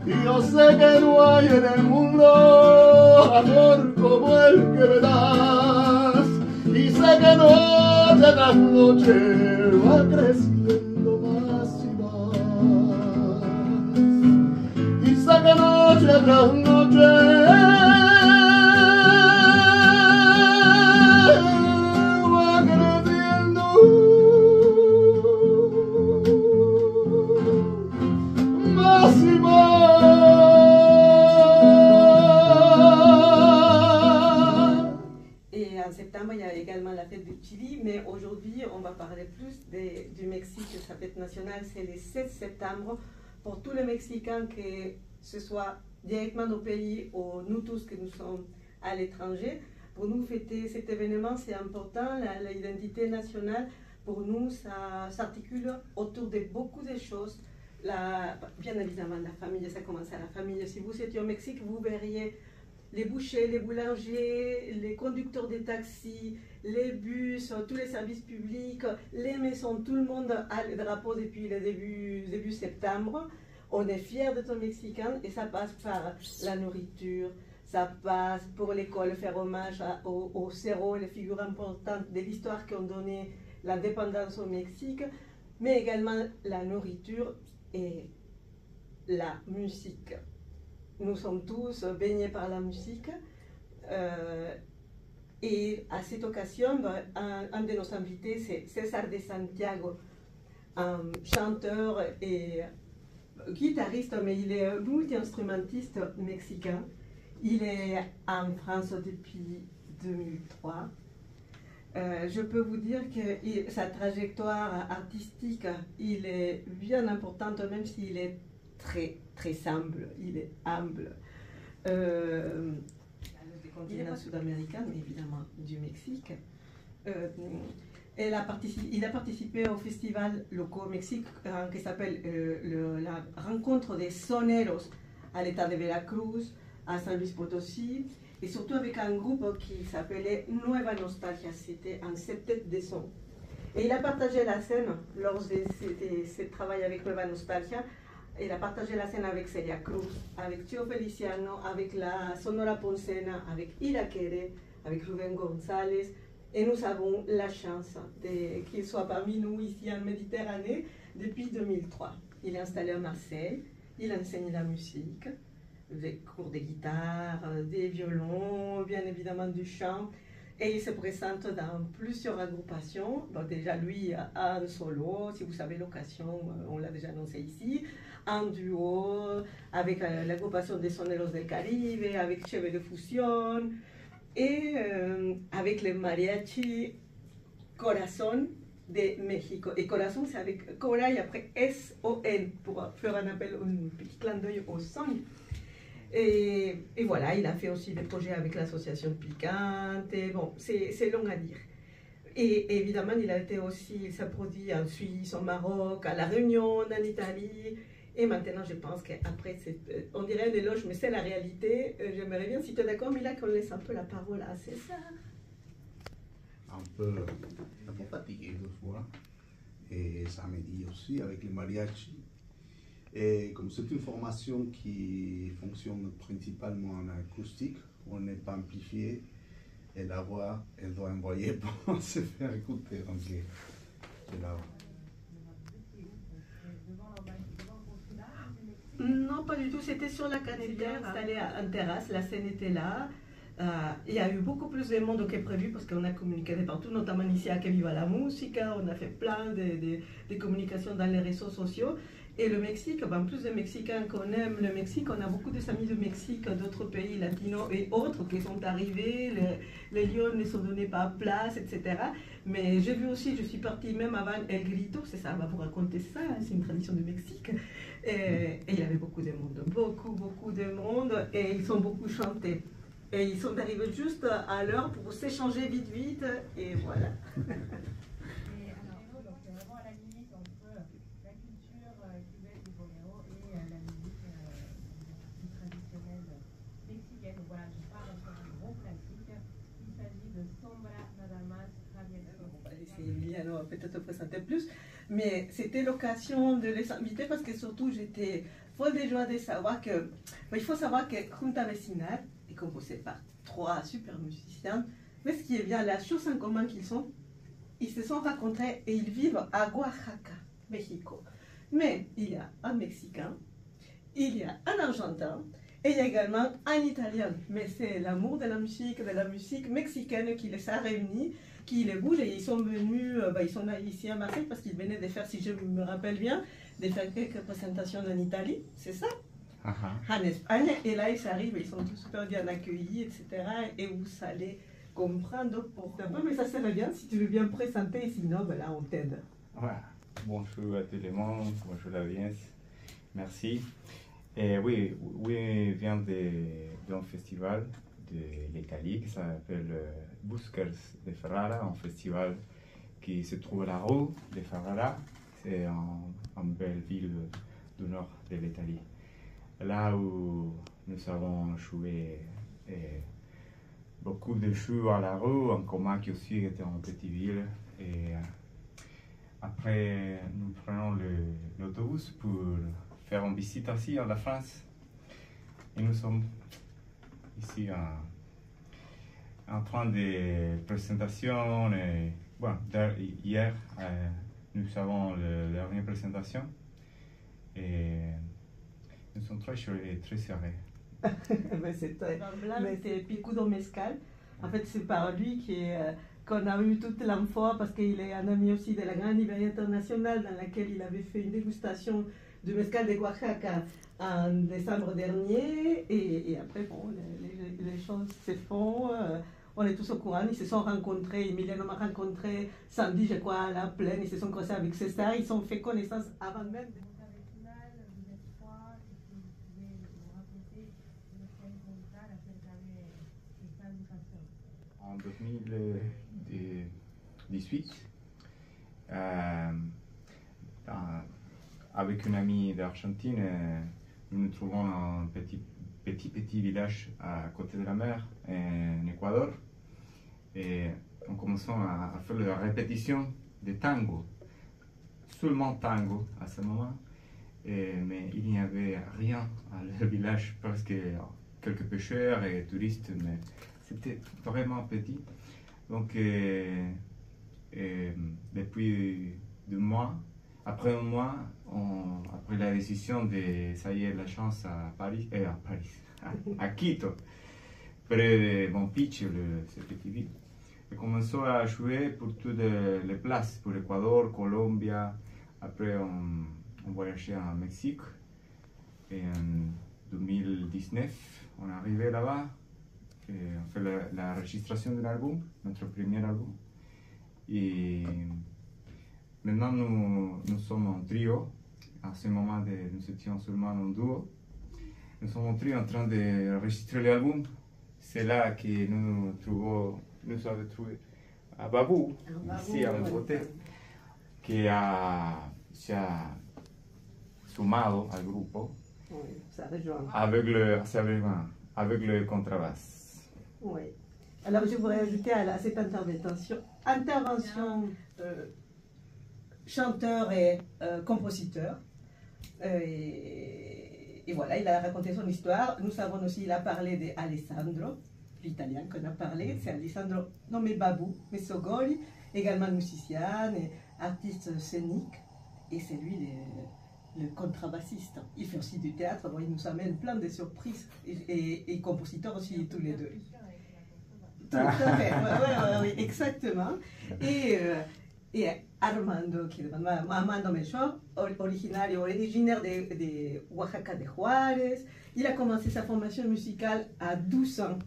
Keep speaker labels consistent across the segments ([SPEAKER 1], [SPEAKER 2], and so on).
[SPEAKER 1] Y yo sé que no hay en el mundo amor como el que me das. Y sé que noche tras noche va creciendo más y más. Y sé que noche tras noche va creciendo más y más.
[SPEAKER 2] Et en septembre, il y a également la fête du Chili, mais aujourd'hui, on va parler plus du Mexique. Sa fête nationale, c'est le 16 septembre. Pour tous les Mexicains, que ce soit directement au pays ou nous tous que nous sommes à l'étranger, pour nous fêter cet événement, c'est important. L'identité nationale, pour nous, ça s'articule autour de beaucoup de choses. Bien évidemment, la famille, ça commence à la famille. Si vous étiez au Mexique, vous verriez les bouchers, les boulangers, les conducteurs de taxis, les bus, tous les services publics, les maisons, tout le monde a le drapeau depuis le début septembre. On est fiers d'être mexicains et ça passe par la nourriture, ça passe pour l'école, faire hommage aux héros, les figures importantes de l'histoire qui ont donné l'indépendance au Mexique, mais également la nourriture et la musique. Nous sommes tous baignés par la musique. Et à cette occasion, un de nos invités, c'est César de Santiago, un chanteur et guitariste, mais il est multi-instrumentiste mexicain. Il est en France depuis 2003. Je peux vous dire que sa trajectoire artistique, il est bien importante, même s'il est très humble, il est humble. Du continent sud-américain, mais évidemment du Mexique. Il a participé au festival local au Mexique qui s'appelle la rencontre des soneros à l'état de Veracruz, à San Luis Potosí, et surtout avec un groupe qui s'appelait Nueva Nostalgia, c'était un septet de son. Et il a partagé la scène lors de ce travail avec Nueva Nostalgia. Il a partagé la scène avec Celia Cruz, avec Tio Feliciano, avec la Sonora Poncena, avec Ira Quere, avec Rubén González. Et nous avons la chance qu'il soit parmi nous ici en Méditerranée depuis 2003. Il est installé à Marseille, il enseigne la musique, des cours de guitare, des violons, bien évidemment du chant. Et il se présente dans plusieurs agrupations. Bon, déjà, lui a un solo, si vous avez l'occasion, on l'a déjà annoncé ici. Un duo avec l'agrupation des Soneros del Caribe, avec Cheve de Fusion, et avec le mariachi Corazón de México. Et Corazón, c'est avec Cora et après S-O-N, pour faire un appel, un petit clin d'œil au son. Et voilà, il a fait aussi des projets avec l'association Picante. Bon, c'est long à dire. Et évidemment, il s'est produit en Suisse, au Maroc, à La Réunion, en Italie. Et maintenant, je pense qu'après, on dirait un éloge, mais c'est la réalité. J'aimerais bien, si tu es d'accord, Mila, qu'on laisse un peu la parole à César.
[SPEAKER 1] Un peu fatigué des fois. Et samedi aussi avec le mariachi. Et comme c'est une formation qui fonctionne principalement en acoustique, on n'est pas amplifié et la voix, elle doit envoyer pour se faire écouter. Donc, c'est là.
[SPEAKER 2] Non, pas du tout. C'était sur la Canebière, installé en terrasse. La scène était là. Il y a eu beaucoup plus de monde que prévu parce qu'on a communiqué de partout, notamment ici à Que Viva la Musica. On a fait plein de communications dans les réseaux sociaux. Et le Mexique, en plus des Mexicains qu'on aime le Mexique, on a beaucoup d'amis du Mexique, d'autres pays latinos et autres qui sont arrivés. Les lions ne sont donnés pas place, etc. Mais j'ai vu aussi, je suis partie même avant El Grito, c'est ça, on va vous raconter ça, hein, c'est une tradition du Mexique. Et il y avait beaucoup de monde, beaucoup de monde, et ils ont beaucoup chanté. Et ils sont arrivés juste à l'heure pour s'échanger vite, et voilà. Emiliano va peut-être te présenter plus. Mais c'était l'occasion de les inviter parce que surtout j'étais folle de joie de savoir que... Il faut savoir que Junta Vecinal est composée par 3 super musiciens. Mais ce qui est bien, la chose en commun qu'ils sont, ils se sont rencontrés et ils vivent à Oaxaca, Mexico. Mais il y a un Mexicain, il y a un Argentin et il y a également un Italien. Mais c'est l'amour de la musique mexicaine qui les a réunis, qui les bouge et ils sont venus, ils sont ici à Marseille parce qu'ils venaient de faire, si je me rappelle bien, de faire quelques présentations en Italie, c'est ça? En Espagne, et là ils arrivent, ils sont tous super bien accueillis, etc. Et vous allez comprendre pourquoi. Mais ça serait bien si tu veux bien présenter, sinon là on t'aide.
[SPEAKER 3] Ouais. Bonjour à tout le monde, bonjour la Viens, merci. Et oui, vient d'un festival de l'Italie qui s'appelle Busquers de Ferrara, un festival qui se trouve à la rue de Ferrara, c'est une belle ville du nord de l'Italie. Là où nous avons joué beaucoup de shows à la rue, en commun qui aussi était en petite ville. Et après, nous prenons l'autobus pour faire une visite aussi en la France. Et nous sommes ici en train de présentation. Hier, nous avons la dernière présentation. Et nous sommes très chauds et très serrés.
[SPEAKER 2] C'est Picudo Mescal. En fait, c'est par lui qu'on a eu toute l'emphore parce qu'il est un ami aussi de la Grande Librairie Internationale dans laquelle il avait fait une dégustation du mescal de Oaxaca en décembre dernier. Et après, bon, les choses se font. On est tous au courant. Ils se sont rencontrés. Emiliano m'a rencontré samedi, je crois, à la plaine. Ils se sont croisés avec César. Ils ont fait connaissance avant même.
[SPEAKER 3] En 2018, avec une amie d'Argentine, nous nous trouvons dans un petit village à côté de la mer, en Équateur, et on commençait à faire la répétition de tango, seulement tango à ce moment, mais il n'y avait rien à le village parce que quelques pêcheurs et touristes, mais c'était vraiment petit. Donc, depuis 2 mois, après un mois, après la décision de ça y est la chance à à Quito, près de Bonpich, cette petite ville, et commençons à jouer pour toutes les places, pour l'Équateur, Colombie. Après, on voyageait en Mexique. Et en 2019, on est arrivé là-bas. Et on fait la registration de l'album, notre premier album. Et maintenant, nous sommes en trio. À ce moment, nous étions seulement en duo. Nous sommes en trio en train de enregistrer l'album. C'est là que nous avons trouvé à Babou, ici à Mogoté, qui se ha sumado al grupo avec le contrebasse.
[SPEAKER 2] Oui. Alors je voudrais ajouter à cette intervention chanteur et compositeur. Et voilà, il a raconté son histoire. Nous savons aussi, il a parlé d'Alessandro, l'italien qu'on a parlé. C'est Alessandro nommé Babou Messogoli, également musicien et artiste scénique. Et c'est lui le contrebassiste. Il fait aussi du théâtre, bon, il nous amène plein de surprises. Et compositeur aussi, tous les deux. Tout à fait, oui, exactement. Et Armando, qui est Armando Melchor, originaire de Oaxaca de Juárez. Il a commencé sa formation musicale à 12 ans.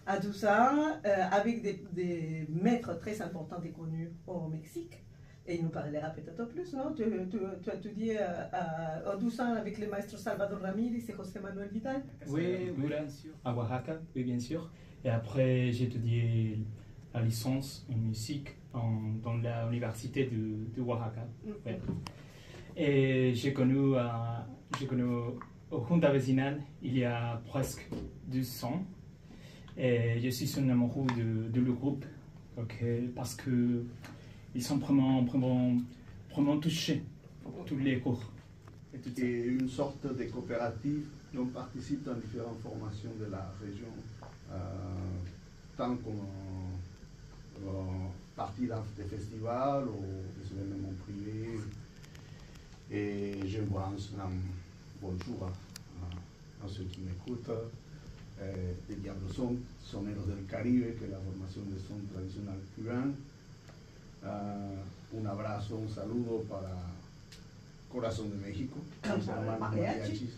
[SPEAKER 2] À 12 ans, avec des maîtres très importants et connus au Mexique. Et il nous parlera peut-être plus, non? Tu as étudié à 12 ans avec le maître Salvador Ramírez et José Manuel Vidal?
[SPEAKER 4] Oui, bien sûr. À Oaxaca, oui, bien sûr. Et après, j'ai étudié la licence en musique dans l'université de Oaxaca. Ouais. Et j'ai connu au Junta Vecinal il y a presque 2 ans. Et je suis un amoureux de le groupe, okay, parce que ils sont vraiment vraiment touché tous les cours. Et tout ça.
[SPEAKER 1] Et une sorte de coopérative, on participe dans différentes formations de la région, tant comme partie des festivals ou des événements privés. Et je vous lance un bonjour à ceux qui m'écoutent. Les Diablos son Soneros del Caribe, que es la formación de son tradicional cubano. Un abrazo, un saludo para Corazón de México, mis hermanos mariachis.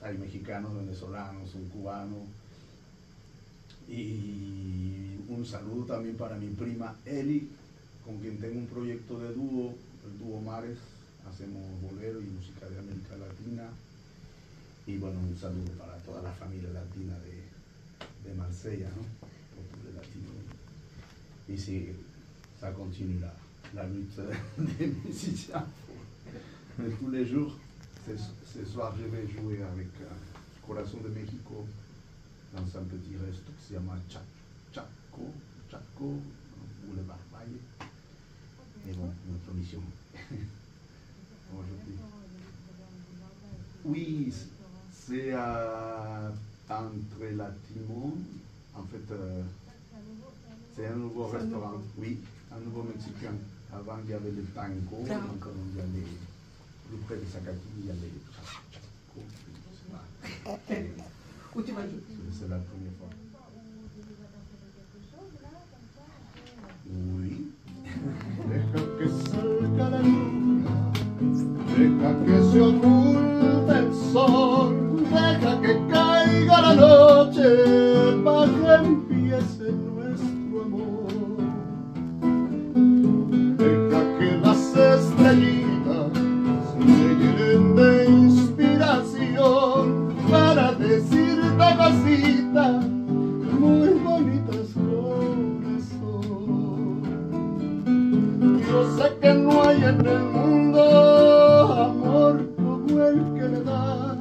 [SPEAKER 1] Hay mexicanos, venezolanos, un cubano. Y un saludo también para mi prima Eli, con quien tengo un proyecto de dúo, el dúo Mares. Hacemos bolero y música de América Latina. Y bueno, un saludo para toda la familia latina de Marsella, ¿no? Portugués latino. Y sí, ça continue la lutte des musiciens. Tous les jours, ce soir, je vais jouer avec Corazón de México dans un petit resto qui se llama Chaco, Boulevard Valle. Et bon, notre mission. Aujourd'hui. Oui, c'est entre la Timon, en fait, c'est un nouveau restaurant, oui, un nouveau mexicain. Avant, il y avait le tango, donc il y avait, plus près de Zacatí, il y avait Chaco. C'est la première fois. Oui. Deja que salga la luna, deja que se oculte el sol, deja que caiga la noche para que empiece nuestro amor. Deja que las estrellitas me llenen de inspiración para decirte cositas muy bonitas, corazón. Yo sé que no hay en el mundo amor como el que me das,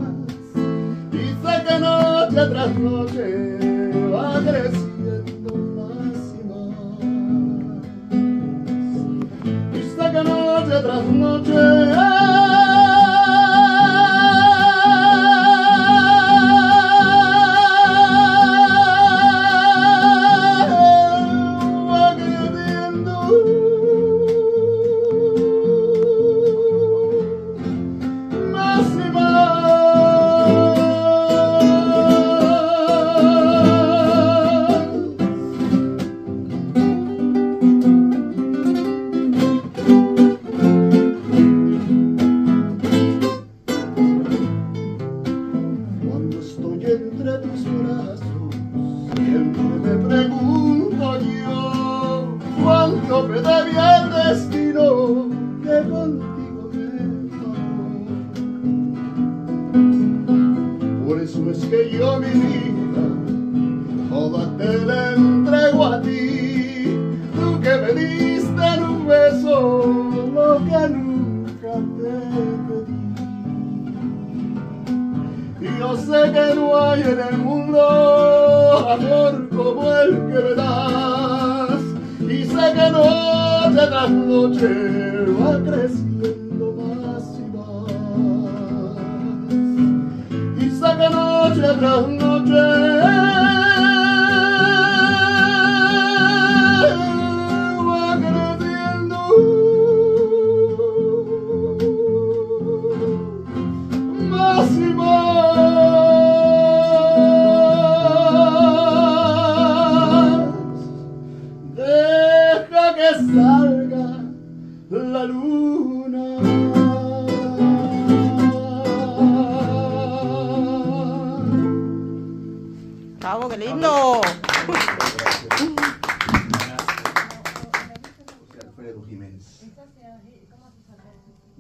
[SPEAKER 1] y sé que noche tras noche va creciendo más y más, y sé que noche tras noche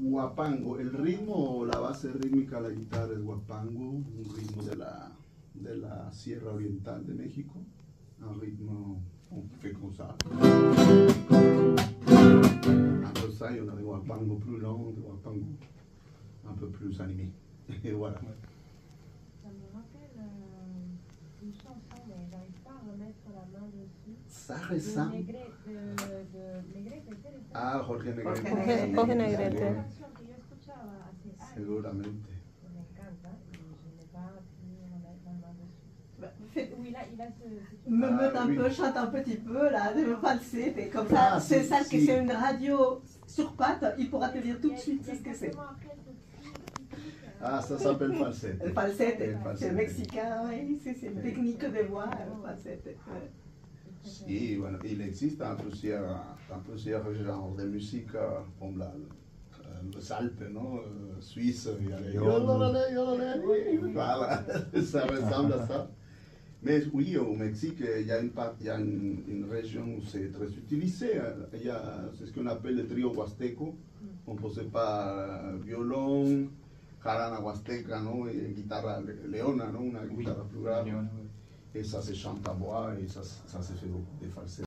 [SPEAKER 1] Guapango, el ritmo, la base rítmica de la guitarra es guapango, un ritmo de la Sierra Oriental de México, un ritmo on fait comme ça. Après ça, il y en a des guapango plus longs, des guapango un peu plus animés. Et voilà.
[SPEAKER 5] Ça me rappelle une chanson, mais j'arrive pas à remettre la main dessus.
[SPEAKER 1] Saresa.
[SPEAKER 5] De Negrete.
[SPEAKER 1] Ah, Jorge Negrete.
[SPEAKER 6] Jorge Negrete.
[SPEAKER 5] Es una canción que yo escuchaba hace años.
[SPEAKER 1] Seguramente.
[SPEAKER 5] Me encanta y je n'ai pas pu remettre la main dessus.
[SPEAKER 2] Fais-
[SPEAKER 5] Oui, il a ce
[SPEAKER 2] Me
[SPEAKER 1] Ah,
[SPEAKER 2] un
[SPEAKER 1] oui.
[SPEAKER 2] peu, chante un petit peu là, de falsette, et comme ça,
[SPEAKER 1] Ah,
[SPEAKER 2] c'est
[SPEAKER 1] si,
[SPEAKER 2] ça que
[SPEAKER 1] si.
[SPEAKER 2] c'est une radio sur pattes, il pourra te dire tout de suite
[SPEAKER 5] Il y a
[SPEAKER 2] ce que c'est.
[SPEAKER 5] exactement après ce cri typique,
[SPEAKER 1] Ah, ça s'appelle falsette.
[SPEAKER 2] Le falsette,
[SPEAKER 1] Le
[SPEAKER 2] c'est
[SPEAKER 1] falsette.
[SPEAKER 2] mexicain, oui, c'est une technique de voix, le falsette. Ouais.
[SPEAKER 1] Sí, bueno, il existe en plusieurs genres de musique, comme les Alpes, non? Suisse, il y a les voilà, ça ressemble à ça. Mais oui, au Mexique, il y a une région où c'est très utilisé. C'est ce qu'on appelle le trio huasteco, composé par violon, jarana huasteca, ¿no? Et guitare leona, ¿no? Una
[SPEAKER 3] Oui,
[SPEAKER 1] guitare plus grave.
[SPEAKER 3] Léon, oui.
[SPEAKER 1] Et ça se chante à voix et ça se fait des falsettes.